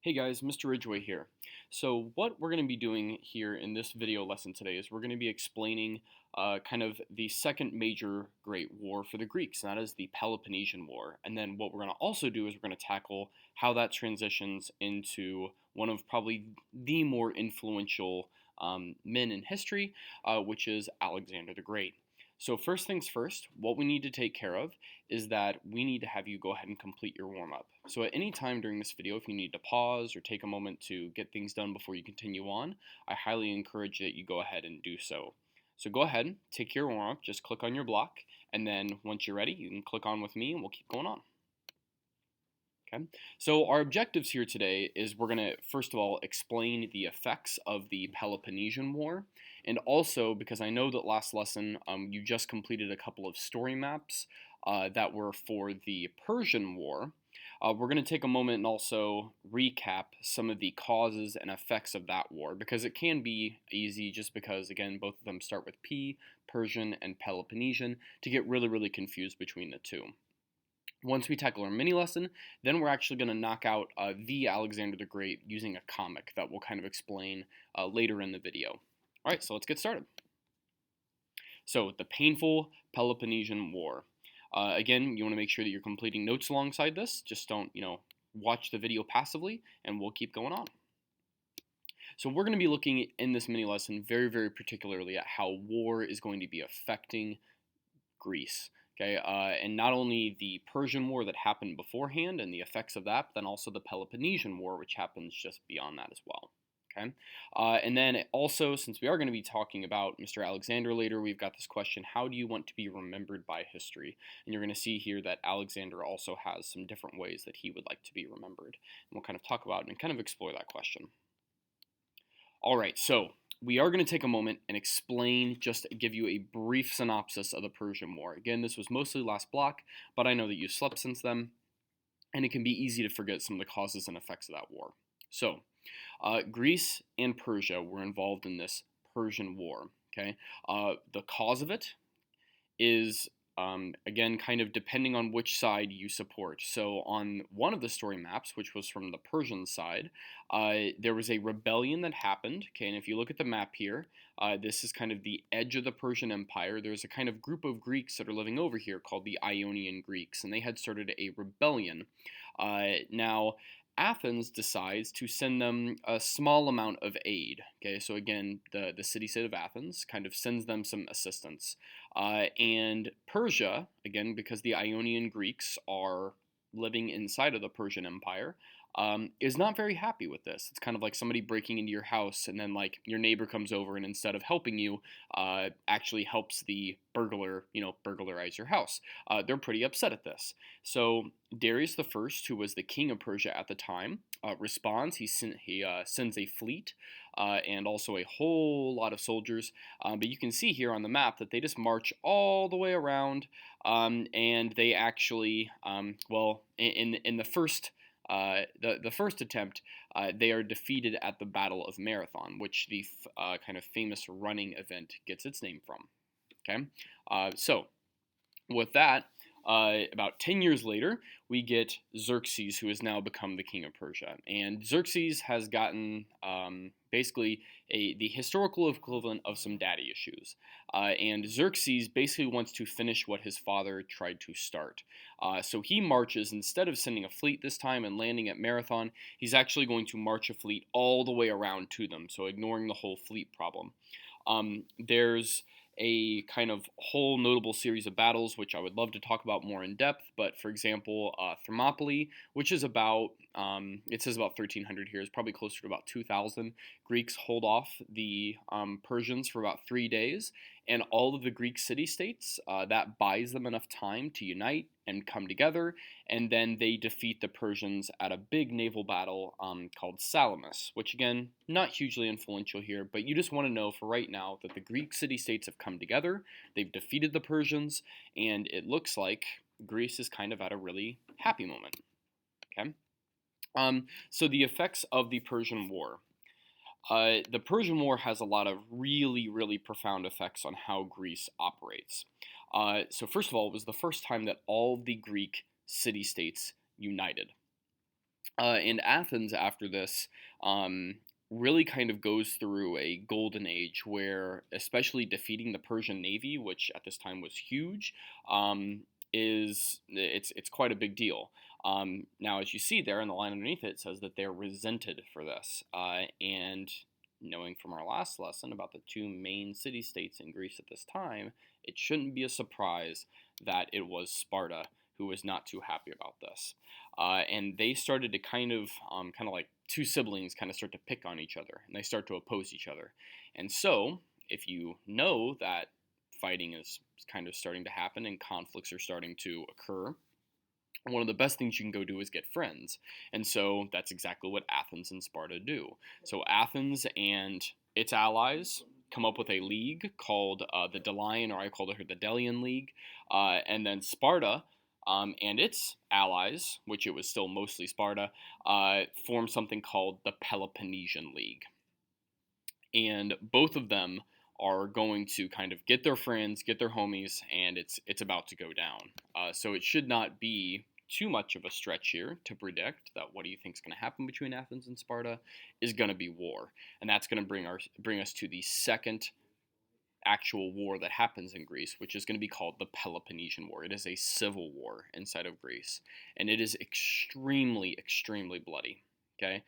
Hey guys, Mr. Ridgway here. So what we're going to be doing here in this video lesson today is we're going to be explaining kind of the second major great war for the Greeks, and that is the Peloponnesian War. And then what we're going to also do is we're going to tackle how that transitions into one of probably the more influential men in history, which is Alexander the Great. So first things first, what we need to take care of is that we need to have you go ahead and complete your warm-up. So at any time during this video, if you need to pause or take a moment to get things done before you continue on, I highly encourage that you go ahead and do so. So go ahead, take your warm-up, just click on your block, and then once you're ready, you can click on with me and we'll keep going on. Okay. So our objectives here today is we're going to first of all explain the effects of the Peloponnesian War, and also because I know that last lesson you just completed a couple of story maps that were for the Persian War. We're going to take a moment and also recap some of the causes and effects of that war, because it can be easy just because, again, both of them start with P, Persian and Peloponnesian, to get really confused between the two. Once we tackle our mini lesson, then we're actually going to knock out the Alexander the Great using a comic that we'll kind of explain later in the video. All right, so let's get started. So, the painful Peloponnesian War. Again, you want to make sure that you're completing notes alongside this. Just don't, watch the video passively, and we'll keep going on. So we're going to be looking in this mini lesson very particularly at how war is going to be affecting Greece. Okay, and not only the Persian War that happened beforehand and the effects of that, but then also the Peloponnesian War, which happens just beyond that as well. Okay, and then also, since we are going to be talking about Mr. Alexander later, we've got this question: how do you want to be remembered by history? And you're going to see here that Alexander also has some different ways that he would like to be remembered, and we'll kind of talk about and kind of explore that question. All right, so we are going to take a moment and explain, just give you a brief synopsis of the Persian War. Again, this was mostly last block, but I know that you slept since then, and it can be easy to forget some of the causes and effects of that war. So, Greece and Persia were involved in this Persian War. Okay, the cause of it is again, kind of depending on which side you support. So on one of the story maps, which was from the Persian side, there was a rebellion that happened. Okay, and if you look at the map here, this is kind of the edge of the Persian Empire. There's a kind of group of Greeks that are living over here called the Ionian Greeks, and they had started a rebellion. Now, Athens decides to send them a small amount of aid. Okay, so again, the city-state of Athens kind of sends them some assistance. And Persia, again, because the Ionian Greeks are living inside of the Persian Empire, is not very happy with this. It's kind of like somebody breaking into your house, and then like your neighbor comes over and instead of helping you, actually helps the burglar, burglarize your house. They're pretty upset at this. So Darius the First, who was the king of Persia at the time, responds. He sends a fleet and also a whole lot of soldiers. But you can see here on the map that they just march all the way around, and they actually, in the first. The first attempt, they are defeated at the Battle of Marathon, which the kind of famous running event gets its name from. Okay, so with that, about 10 years later, we get Xerxes, who has now become the king of Persia. And Xerxes has gotten basically the historical equivalent of some daddy issues. And Xerxes basically wants to finish what his father tried to start. So he marches, instead of sending a fleet this time and landing at Marathon, he's actually going to march a fleet all the way around to them, so ignoring the whole fleet problem. There's a kind of whole notable series of battles, which I would love to talk about more in depth. But for example, Thermopylae, which is about, it says about 1300 here, is probably closer to about 2000. Greeks hold off the Persians for about 3 days, and all of the Greek city-states, that buys them enough time to unite and come together, and then they defeat the Persians at a big naval battle called Salamis, which again, not hugely influential here, but you just want to know for right now that the Greek city-states have come together, they've defeated the Persians, and it looks like Greece is kind of at a really happy moment. Okay, so the effects of the Persian War. The Persian War has a lot of really profound effects on how Greece operates. So first of all, it was the first time that all the Greek city-states united. And Athens, after this, really kind of goes through a golden age where, especially defeating the Persian navy, which at this time was huge, it's quite a big deal. Now, as you see there in the line underneath it, it says that they're resented for this. And knowing from our last lesson about the two main city-states in Greece at this time, it shouldn't be a surprise that it was Sparta who was not too happy about this. And they started to kind of like two siblings kind of start to pick on each other, and they start to oppose each other. And so, if you know that fighting is kind of starting to happen and conflicts are starting to occur, one of the best things you can go do is get friends. And so that's exactly what Athens and Sparta do. So Athens and its allies come up with a league called the Delian, or I call it the Delian League. And then Sparta and its allies, which it was still mostly Sparta, formed something called the Peloponnesian League. And both of them are going to kind of get their friends, get their homies, and it's about to go down. So it should not be too much of a stretch here to predict that what do you think is going to happen between Athens and Sparta is going to be war, and that's going to bring us to the second actual war that happens in Greece, which is going to be called the Peloponnesian War. It is a civil war inside of Greece, and it is extremely, extremely bloody. Okay.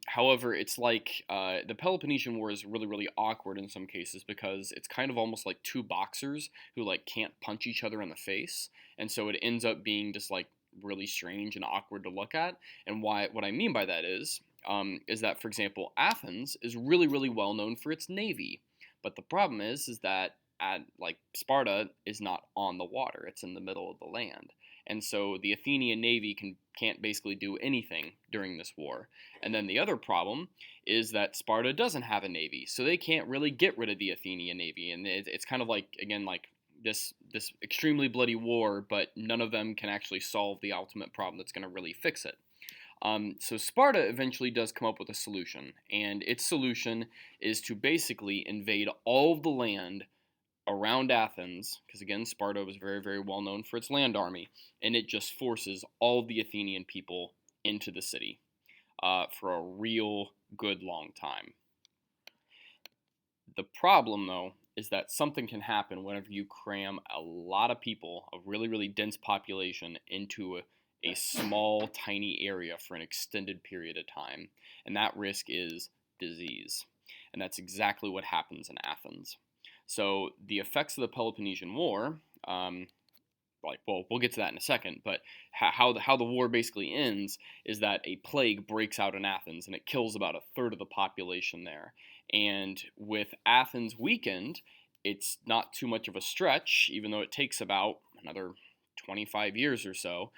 However, it's like the Peloponnesian War is really, really awkward in some cases because it's kind of almost like two boxers who like can't punch each other in the face, and so it ends up being just like really strange and awkward to look at. And what I mean by that is that, for example, Athens is really, really well known for its navy, but the problem is that Sparta is not on the water; it's in the middle of the land. And so the Athenian navy can't basically do anything during this war. And then the other problem is that Sparta doesn't have a navy, so they can't really get rid of the Athenian navy. And it's kind of like, again, like this extremely bloody war, but none of them can actually solve the ultimate problem that's going to really fix it. So Sparta eventually does come up with a solution, and its solution is to basically invade all of the land around Athens, because again, Sparta was very, very well known for its land army, and it just forces all the Athenian people into the city for a real good long time. The problem, though, is that something can happen whenever you cram a lot of people, a really, really dense population, into a small, tiny area for an extended period of time, and that risk is disease. And that's exactly what happens in Athens. So the effects of the Peloponnesian War, we'll get to that in a second, but how the war basically ends is that a plague breaks out in Athens, and it kills about a third of the population there. And with Athens weakened, it's not too much of a stretch, even though it takes about another 25 years or so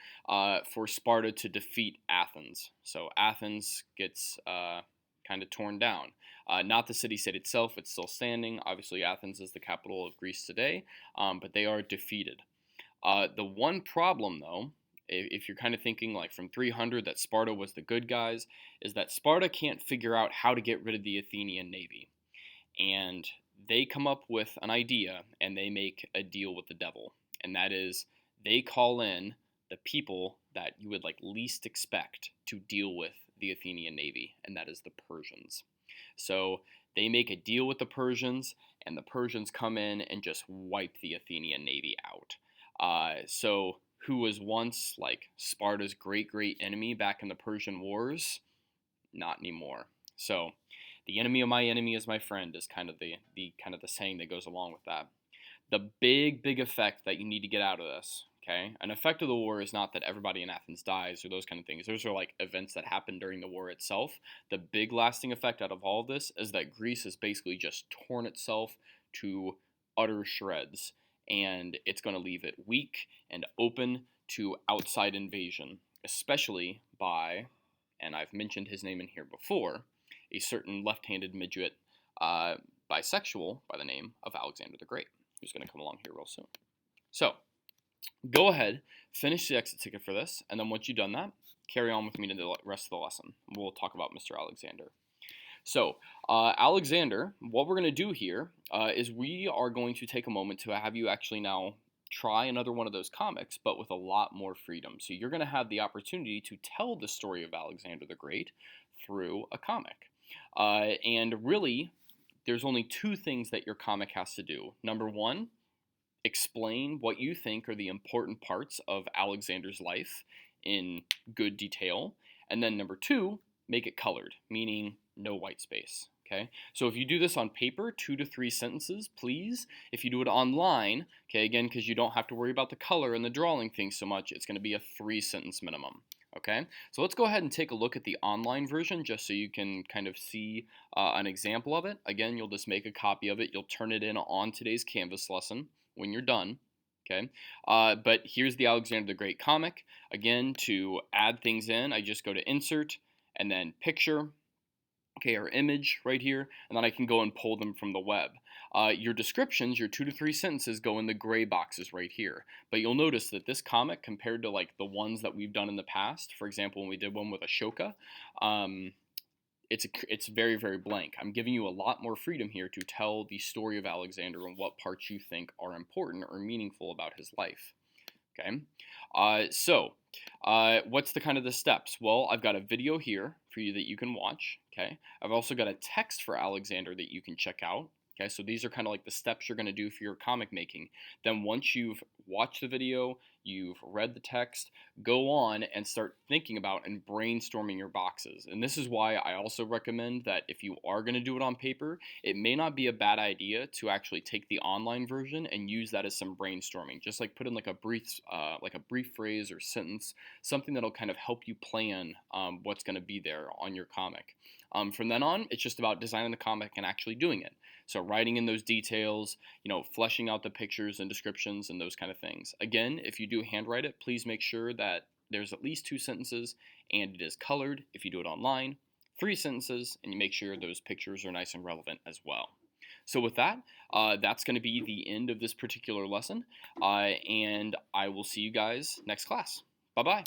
for Sparta to defeat Athens. So Athens gets kind of torn down. Not the city-state itself, it's still standing. Obviously, Athens is the capital of Greece today, but they are defeated. The one problem, though, if you're kind of thinking like from 300 that Sparta was the good guys, is that Sparta can't figure out how to get rid of the Athenian navy. And they come up with an idea, and they make a deal with the devil. And that is, they call in the people that you would like least expect to deal with the Athenian navy, and that is the Persians. So they make a deal with the Persians, and the Persians come in and just wipe the Athenian navy out. So who was once like Sparta's great enemy back in the Persian Wars? Not anymore. So the enemy of my enemy is my friend is kind of the saying that goes along with that. The big effect that you need to get out of this, okay? An effect of the war is not that everybody in Athens dies or those kind of things. Those are like events that happen during the war itself. The big lasting effect out of all of this is that Greece has basically just torn itself to utter shreds, and it's going to leave it weak and open to outside invasion, especially by, and I've mentioned his name in here before, a certain left-handed midget bisexual by the name of Alexander the Great, who's going to come along here real soon. So, go ahead, finish the exit ticket for this, and then once you've done that, carry on with me to the rest of the lesson. We'll talk about Mr. Alexander. So, Alexander, what we're going to do here is we are going to take a moment to have you actually now try another one of those comics, but with a lot more freedom. So you're going to have the opportunity to tell the story of Alexander the Great through a comic. And really, there's only two things that your comic has to do. Number one, explain what you think are the important parts of Alexander's life in good detail. And then number two, make it colored, meaning no white space. Okay, so if you do this on paper, 2 to 3 sentences, please. If you do it online, okay, again, because you don't have to worry about the color and the drawing thing so much, it's going to be a 3-sentence minimum. Okay, so let's go ahead and take a look at the online version just so you can kind of see an example of it. Again, you'll just make a copy of it. You'll turn it in on today's Canvas lesson when you're done. Okay, but here's the Alexander the Great comic. Again, to add things in, I just go to Insert and then Picture. Okay, or image right here, and then I can go and pull them from the web. Your descriptions, your 2 to 3 sentences, go in the gray boxes right here. But you'll notice that this comic, compared to like the ones that we've done in the past, for example, when we did one with Ashoka, it's very, very blank. I'm giving you a lot more freedom here to tell the story of Alexander and what parts you think are important or meaningful about his life. Okay, what's the kind of the steps? Well, I've got a video here for you that you can watch. Okay, I've also got a text for Alexander that you can check out. Okay, so these are kind of like the steps you're going to do for your comic making. Then once you've watched the video, you've read the text, go on and start thinking about and brainstorming your boxes. And this is why I also recommend that if you are going to do it on paper, it may not be a bad idea to actually take the online version and use that as some brainstorming. Just like put in like a brief phrase or sentence, something that'll kind of help you plan what's going to be there on your comic. From then on, it's just about designing the comic and actually doing it. So writing in those details, fleshing out the pictures and descriptions and those kind of things. Again, if you do handwrite it, please make sure that there's at least 2 sentences and it is colored. If you do it online, 3 sentences, and you make sure those pictures are nice and relevant as well. So with that, that's going to be the end of this particular lesson, and I will see you guys next class. Bye-bye.